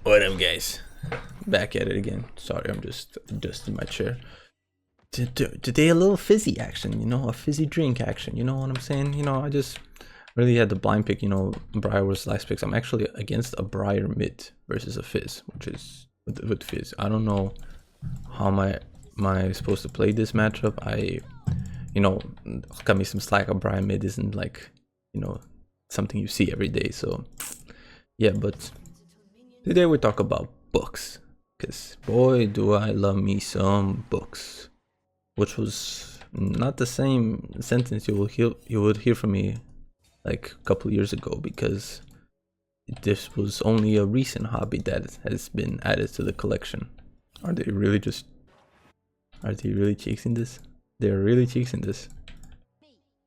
What up, guys? Back at it again. Sorry, I'm just adjusting my chair. Today, a little fizzy action, a fizzy drink action. You know what I'm saying? I just really had the blind pick. Briar was last picks. I'm actually against a Briar mid versus a Fizz, which is with Fizz. I don't know how am I supposed to play this matchup. Cut me some slack. A Briar mid isn't like, something you see every day. So yeah, but today we talk about books, because boy do I love me some books, which was not the same sentence you would hear from me like a couple years ago, because this was only a recent hobby that has been added to the collection. Are they really chasing this? They're really chasing this.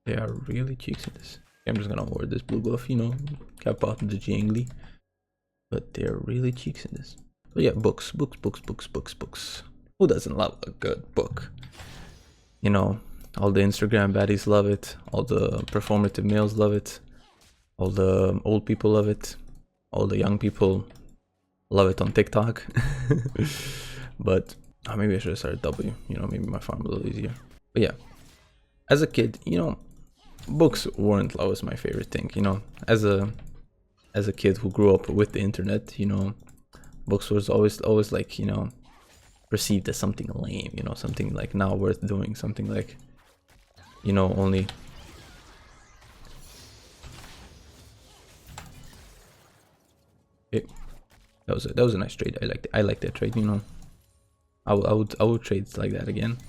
They are really chasing this. I'm just gonna award this blue buff, cap out the Jingly. But they're really cheeksing this. So yeah, books. Who doesn't love a good book? All the Instagram baddies love it. All the performative males love it. All the old people love it. All the young people love it on TikTok. But maybe I should have started W. Maybe my farm a little easier. But yeah, as a kid, books weren't always my favorite thing. As a kid who grew up with the internet, books was always like, perceived as something lame, something like not worth doing, something like, only. Okay. That was a nice trade. I like that trade, I would trade like that again.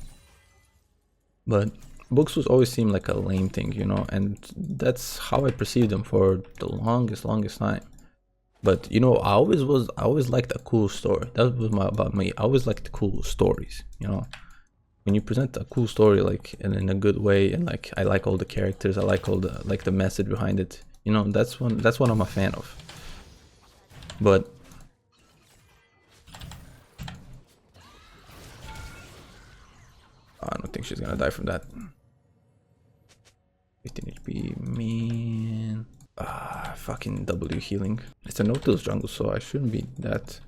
But books was always seemed like a lame thing, and that's how I perceived them for the longest time. But I always liked a cool story. That was about me. I always liked cool stories. When you present a cool story like in a good way, and like I like all the characters, I like all the message behind it. That's what I'm a fan of. But I don't think she's gonna die from that. 15 HP, man. Fucking W healing. It's a no-kills jungle, so I shouldn't be that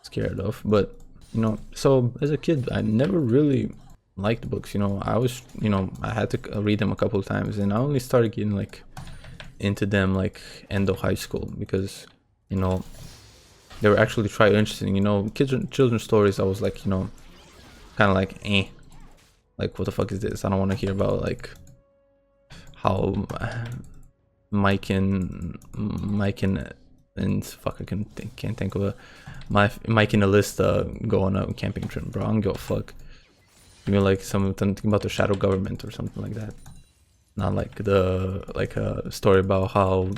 scared of. But so as a kid, I never really liked books. I was, I had to read them a couple of times, and I only started getting like into them like end of high school, because they were actually quite interesting. Children's stories. I was like, kind of like, like what the fuck is this? I don't want to hear about like how Mike and fuck, can't think of Mike and Alyssa go on a camping trip, bro. I don't give a fuck. Give me like something about the shadow government or something like that. Not like a story about how,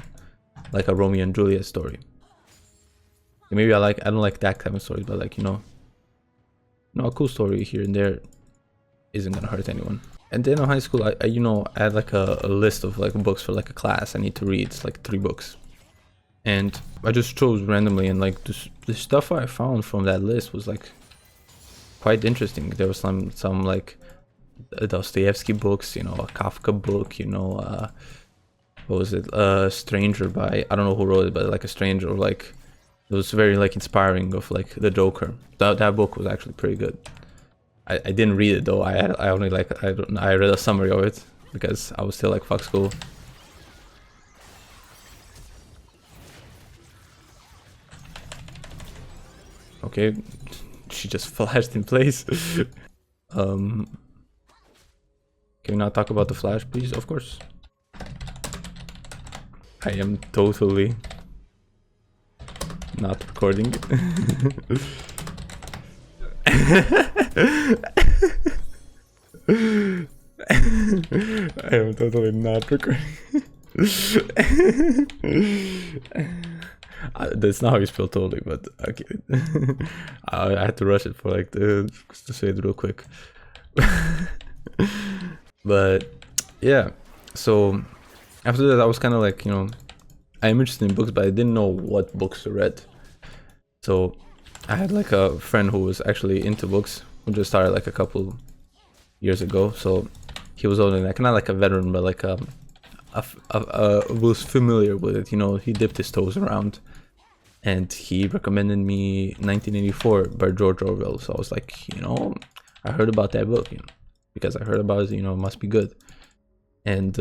like a Romeo and Juliet story. Maybe I don't like that kind of story, but like a cool story here and there isn't gonna hurt anyone. And then in high school, I had like a list of like books for like a class I need to read. It's like 3 books, and I just chose randomly, and like the stuff I found from that list was like quite interesting. There was some like Dostoevsky books, a Kafka book, what was it? Stranger by, I don't know who wrote it, but like a stranger, like it was very like inspiring, of like the Joker. That book was actually pretty good. I didn't read it though. I only like I read a summary of it because I was still like fuck school. Okay, she just flashed in place. Can we not talk about the flash, please? Of course. I am totally not recording. I am totally not recording. That's not how you spell totally, but okay. I had to rush it for like to say it real quick. But yeah, so after that I was kind of like, I'm interested in books, but I didn't know what books to read. So I had like a friend who was actually into books, who just started like a couple years ago. So he was only like not like a veteran, but like was familiar with it. He dipped his toes around. and he recommended me 1984 by George Orwell. So I was like, you know, I heard about that book, you know, because I heard about it, you know, it must be good. And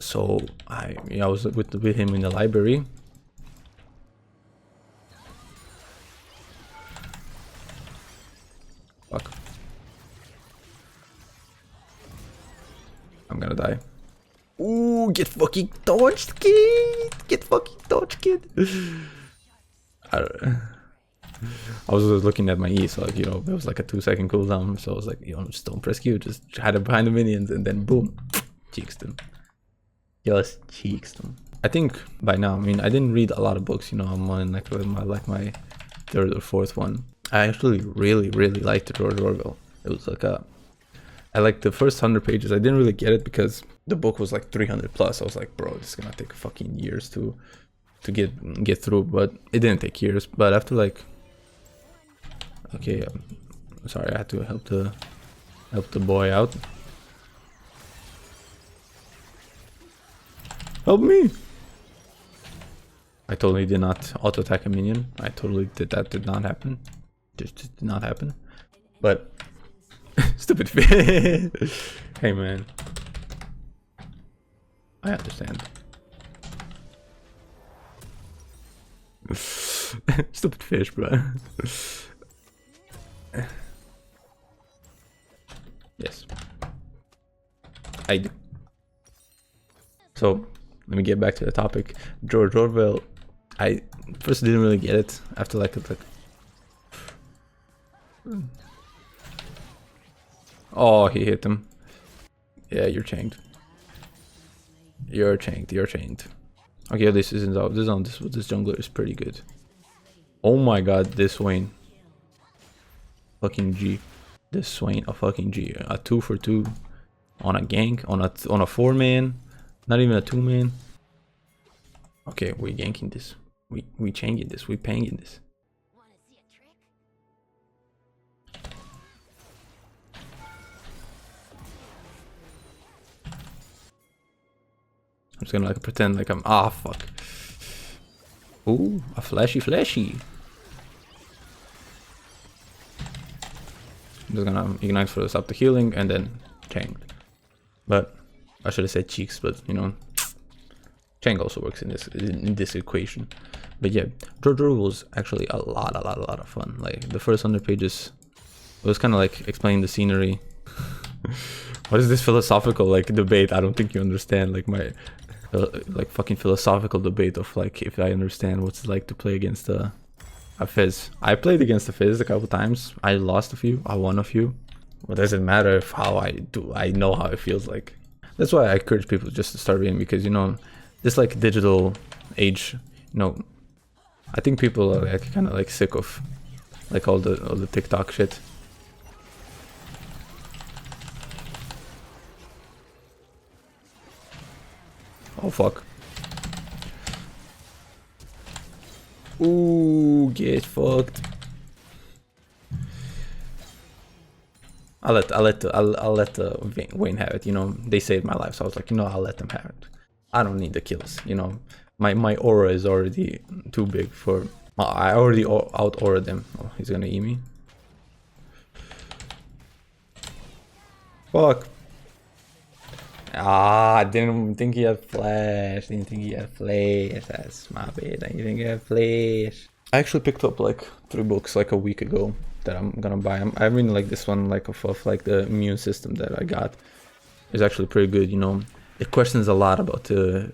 so I was with him in the library. Fuck. I'm gonna die. Ooh, get fucking dodged, kid! Get fucking dodged, kid! I was just looking at my E, so like, you know, it was like a 2-second cooldown, so I was like, you know, just don't press Q, just hide it behind the minions, and then boom, cheeks them. Just cheeks them. I think by now, I mean, I didn't read a lot of books, you know, I'm on like my third or fourth one. I actually really liked George Orwell. It was like I liked the first 100 pages. I didn't really get it because the book was like 300 plus. I was like, bro, this is gonna take fucking years to get through, but it didn't take years. But after like, okay, sorry, I had to help the boy out. Help me! I totally did not auto attack a minion. I totally did not happen. Just did not happen. But stupid fish. Hey man, I understand. Stupid fish, bro. Yes, I do. So let me get back to the topic. George Orwell. I first didn't really get it. After like oh, he hit him. Yeah, you're chained. You're chained. Okay, this isn't out. This jungler is pretty good. Oh my god, this Swain. Fucking G. This Swain a fucking G. A 2-for-2 on a gank, on a 4-man. Not even a 2-man. Okay, we ganking this. We changing this. We panging this. I'm just gonna like pretend like I'm fuck. Ooh, a flashy. I'm just gonna ignite for us up the healing and then chain. But I should have said cheeks, but you know, chain also works in this equation. But yeah, George Orwell was actually a lot of fun. Like the first 100 pages, it was kind of like explaining the scenery. What is this philosophical like debate? I don't think you understand like my like fucking philosophical debate of like if I understand what's it like to play against a Fizz. I played against a Fizz a couple times. I lost a few. I won a few. What does it matter if how I do? I know how it feels like. That's why I encourage people just to start reading, because you know, this like digital age, you know, I think people are like kind of like sick of like all the TikTok shit. Oh fuck. Ooh, get fucked. I'll let Wayne have it. You know, they saved my life, so I was like, you know, I'll let them have it. I don't need the kills. You know, my aura is already too big for. I already out auraed them. Oh, he's gonna eat me. Fuck. I didn't think he had flash. That's my bad. I didn't think he had flash. I actually picked up like 3 books like a week ago that I'm gonna buy. I really like this one, like of like the immune system that I got. It's actually pretty good. You know, it questions a lot about the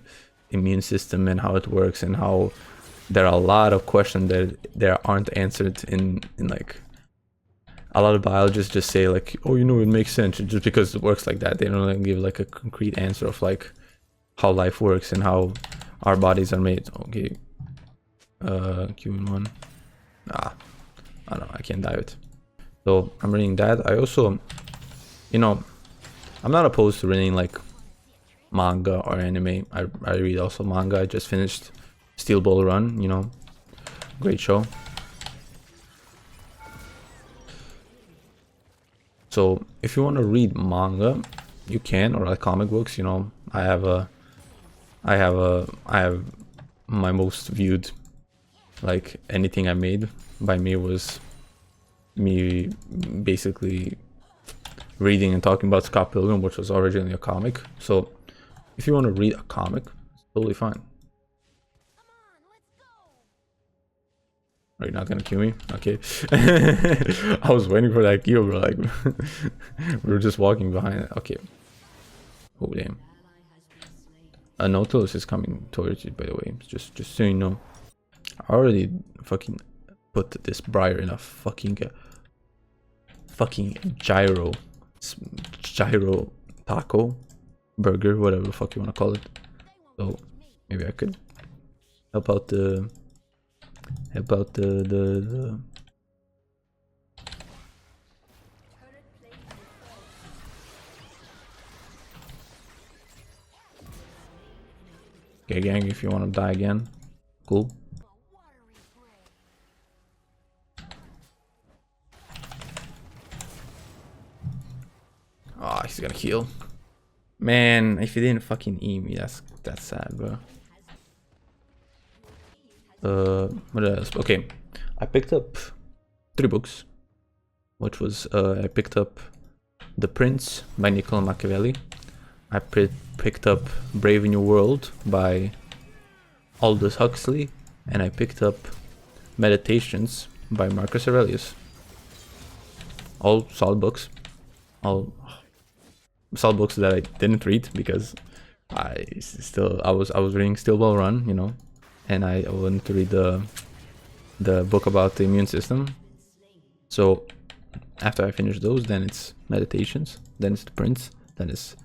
immune system and how it works, and how there are a lot of questions that aren't answered in like. A lot of biologists just say like, oh, you know, it makes sense just because it works like that. They don't like give like a concrete answer of like how life works and how our bodies are made. Okay, Q1. I don't know, I can't dive it. So I'm reading that. I also, you know, I'm not opposed to reading like manga or anime. I read also manga. I just finished Steel Ball Run, you know, great show. So if you want to read manga, you can, or like comic books. You know, I have my most viewed, like anything I made by me was me basically reading and talking about Scott Pilgrim, which was originally a comic. So if you want to read a comic, it's totally fine. Are you not gonna kill me? Okay. I was waiting for that kill, bro. Like we were just walking behind it. Okay. Oh damn. A Nautilus is coming towards you, by the way. Just so you know. I already fucking put this Briar in a fucking gyro taco burger, whatever the fuck you wanna call it. So maybe I could help out the okay, gang, if you want to die again, cool. Oh, he's gonna heal. Man, if he didn't fucking eat me, that's sad, bro. What else? Okay, I picked up 3 books, which was I picked up The Prince by Niccolo Machiavelli. I picked up Brave New World by Aldous Huxley, and I picked up Meditations by Marcus Aurelius. All solid books. All solid books that I didn't read because I was reading Still Well Run, you know, and I wanted to read the book about the immune system. So after I finish those, then it's Meditations, then it's The Prince, then it's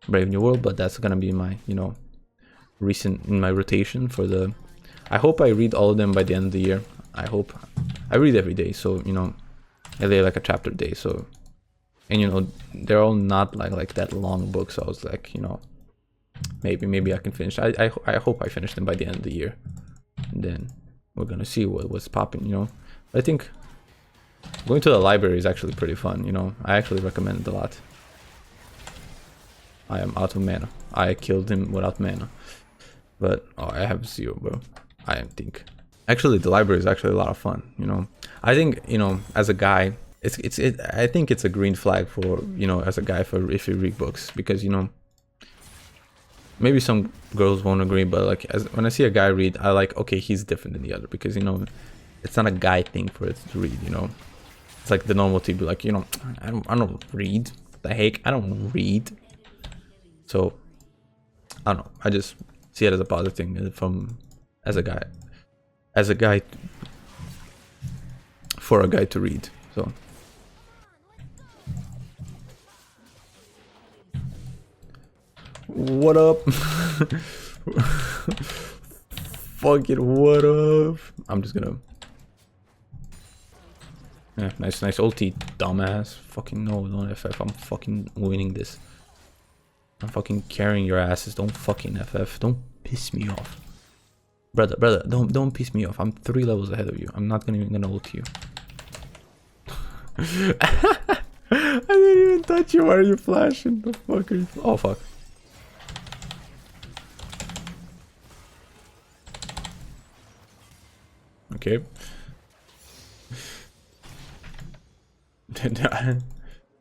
Brave New World. But that's gonna be my, you know, recent in my rotation for the. I hope I read all of them by the end of the year. I hope I read every day, so you know, I lay like a chapter a day. So, and you know, they're all not like that long books. So I was like, you know, maybe I can finish. I hope I finish them by the end of the year, and then we're gonna see what's popping. You know, I think going to the library is actually pretty fun. You know, I actually recommend it a lot. I am out of mana. I killed him without mana, but oh, I have 0, bro. I think actually the library is actually a lot of fun. You know, I think, you know, as a guy, I think it's a green flag for, you know, as a guy for if you read books, because you know, maybe some girls won't agree, but like when I see a guy read, I like, okay, he's different than the other, because you know, it's not a guy thing for it to read. You know, it's like the normal to be like, you know, I don't read. The heck, I don't read. So I don't know. I just see it as a positive thing from as a guy for a guy to read. So what up? Fuck it, what up? I'm just gonna. Yeah, nice ulti, dumbass. Fucking no, don't FF. I'm fucking winning this. I'm fucking carrying your asses. Don't fucking FF. Don't piss me off. Brother, don't piss me off. I'm 3 levels ahead of you. I'm not even gonna ult you. I didn't even touch you. Why are you flashing? The fuck are you? Oh fuck. Okay.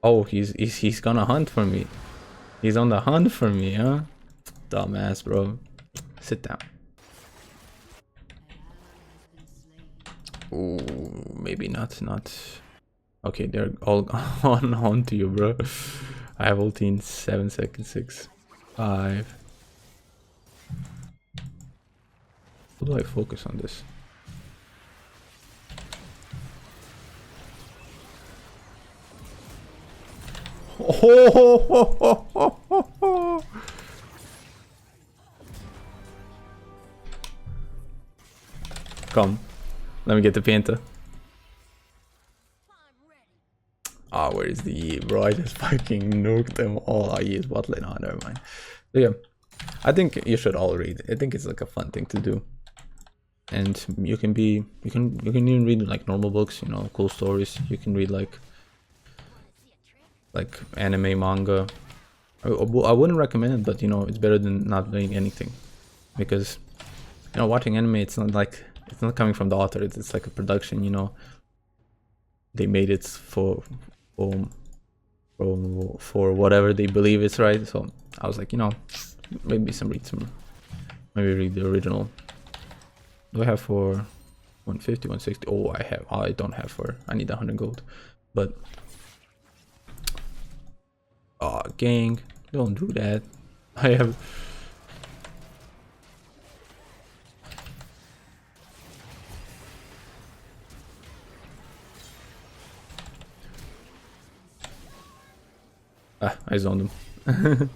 Oh, he's gonna hunt for me. He's on the hunt for me, huh? Dumbass, bro. Sit down. Ooh, maybe not. Okay, they're all on to you, bro. I have ulti in 7 seconds. 6, 5. How do I focus on this? Oh, come, let me get the Penta. Ah, where is the E, bro? I just fucking nuked them all. Ah, E is bot lane. Oh, never mind. But yeah, I think you should all read. I think it's like a fun thing to do, and you can even read like normal books. You know, cool stories. You can read like anime, manga. I wouldn't recommend it, but you know, it's better than not doing anything, because you know, watching anime, it's not like, it's not coming from the author, it's like a production, you know. They made it for for whatever they believe is right. So I was like, you know, maybe maybe read the original. Do I have for 150, 160? Oh, I don't have for, I need 100 gold. But oh, gang, don't do that. I have I zoned him.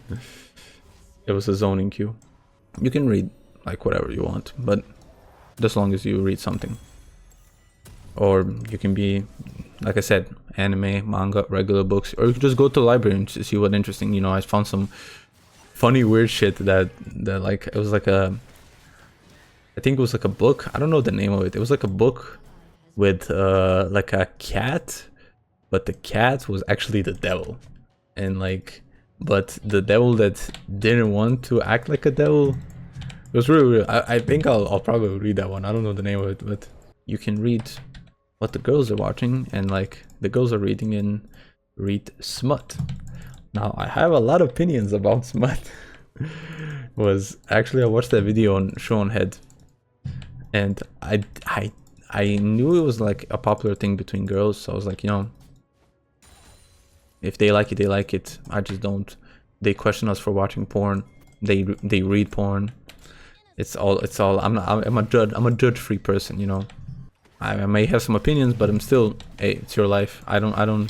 It was a zoning queue. You can read like whatever you want, but as long as you read something. Or you can be, like I said, anime, manga, regular books, or you can just go to the library and see what interesting. You know, I found some funny weird shit that like, it was like a, I think it was like a book. I don't know the name of it. It was like a book with like a cat, but the cat was actually the devil. And like, but the devil that didn't want to act like a devil. It was really weird. I think I'll probably read that one. I don't know the name of it, but you can read what the girls are watching, and like the girls are reading and read smut. Now I have a lot of opinions about smut. Was actually, I watched that video on Show on Head, and I knew it was like a popular thing between girls, so I was like, you know, if they like it, they like it. I just don't. They question us for watching porn. They read porn. It's all. I'm a I'm a judge-free person, you know. I may have some opinions, but I'm still. Hey, it's your life. I don't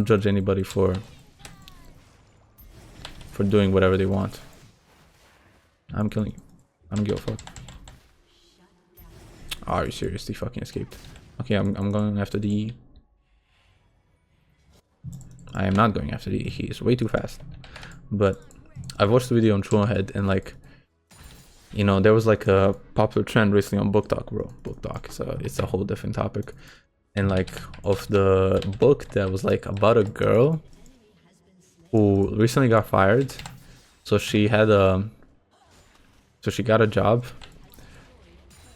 judge anybody for doing whatever they want. I'm killing you. I don't give a fuck. Oh, are you serious? They fucking escaped. Okay, I'm going after the. I am not going after the. He is way too fast. But I've watched the video on True Head, and like, you know, there was like a popular trend recently on Book Talk, bro. Book Talk. So it's a whole different topic. And like, of the book that was like about a girl who recently got fired. So she had she got a job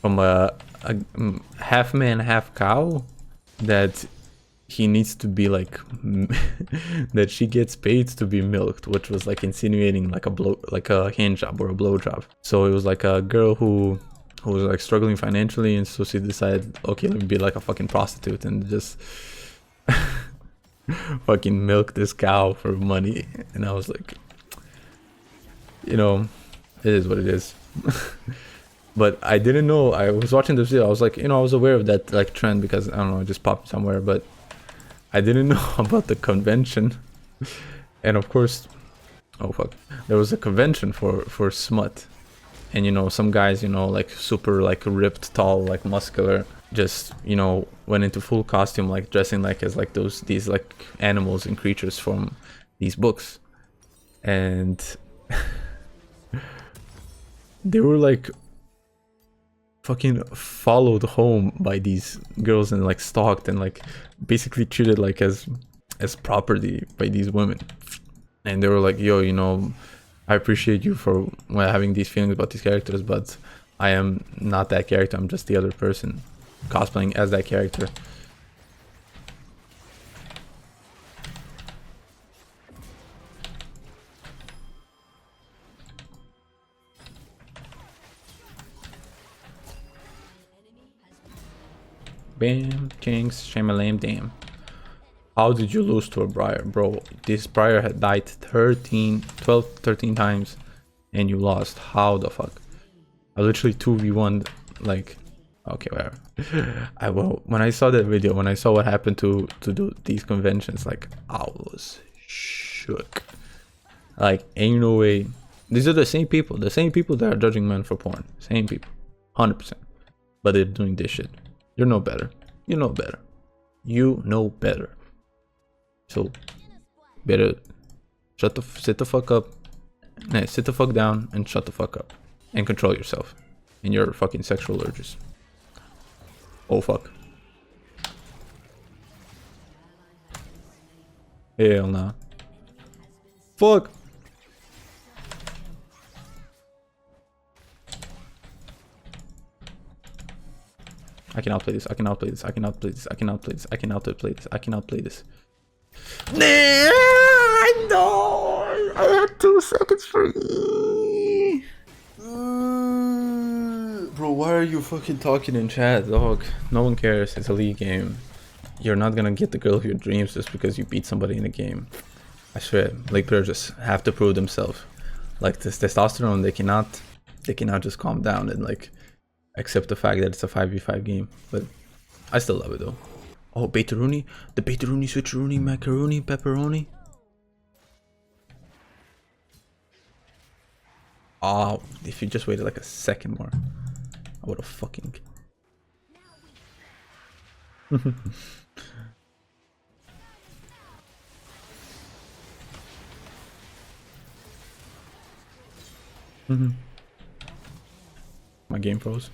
from a half man, half cow that he needs to be like that she gets paid to be milked, which was like insinuating like a hand job or a blow job. So it was like a girl who was like struggling financially, and so she decided, okay, let me be like a fucking prostitute and just fucking milk this cow for money. And I was like, you know, it is what it is. But I didn't know. I was watching this video, I was like, you know, I was aware of that like trend because I don't know, it just popped somewhere, but I didn't know about the convention. And of course, oh fuck, there was a convention for smut, and you know, some guys, you know, like super like ripped, tall, like muscular, just, you know, went into full costume, like dressing like as like these like animals and creatures from these books. And they were like fucking followed home by these girls and like stalked and like basically treated like as property by these women. And they were like, yo, you know, I appreciate you for having these feelings about these characters, but I am not that character. I'm just the other person cosplaying as that character. Bam, Jinx, Shamalam, damn. How did you lose to a Briar? Bro, this Briar had died 13 times and you lost. How the fuck? I literally 2v1, like, okay, whatever. When I saw that video, when I saw what happened to these conventions, like, I was shook. Like, ain't no way. These are the same people that are judging men for porn. Same people, 100%. But they're doing this shit. You're no better. You know better. You know better. So, better sit the fuck up. Nah, sit the fuck down and shut the fuck up. And control yourself. And your fucking sexual urges. Oh fuck. Hell nah. Fuck. I can outplay this. I can outplay this. I can outplay this. I can outplay this. I can outplay this. I can outplay this. Nah, no! I had 2 seconds free. Bro, why are you fucking talking in chat, dog? No one cares. It's a league game. You're not gonna get the girl of your dreams just because you beat somebody in a game. I swear, league players just have to prove themselves. Like this testosterone, they cannot just calm down and like accept the fact that it's a 5v5 game. But I still love it though. Oh, Beta-rooney? The Beta-rooney, switch-rooney, macaroni, pepperoni. Oh, if you just waited like a second more, I would have fucking... My game froze.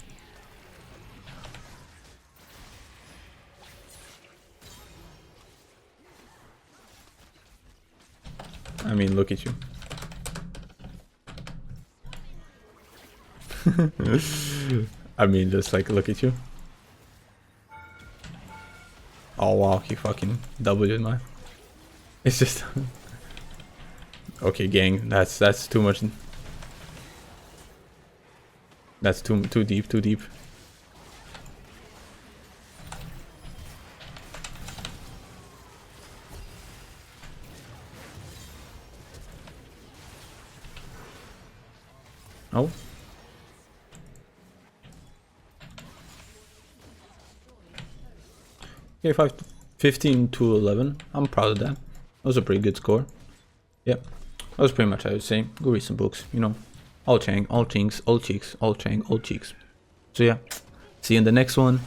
I mean, look at you. I mean, just like, look at you. Oh wow, he fucking W'd my... It's just... Okay, gang, that's too much. That's too deep, too deep. Oh. Okay, 15 to 11. I'm proud of that. That was a pretty good score. Yep. That was pretty much how I was saying. Go read some books, you know. All Chang, all Chinks, all cheeks, all Chang, all cheeks. So yeah, see you in the next one.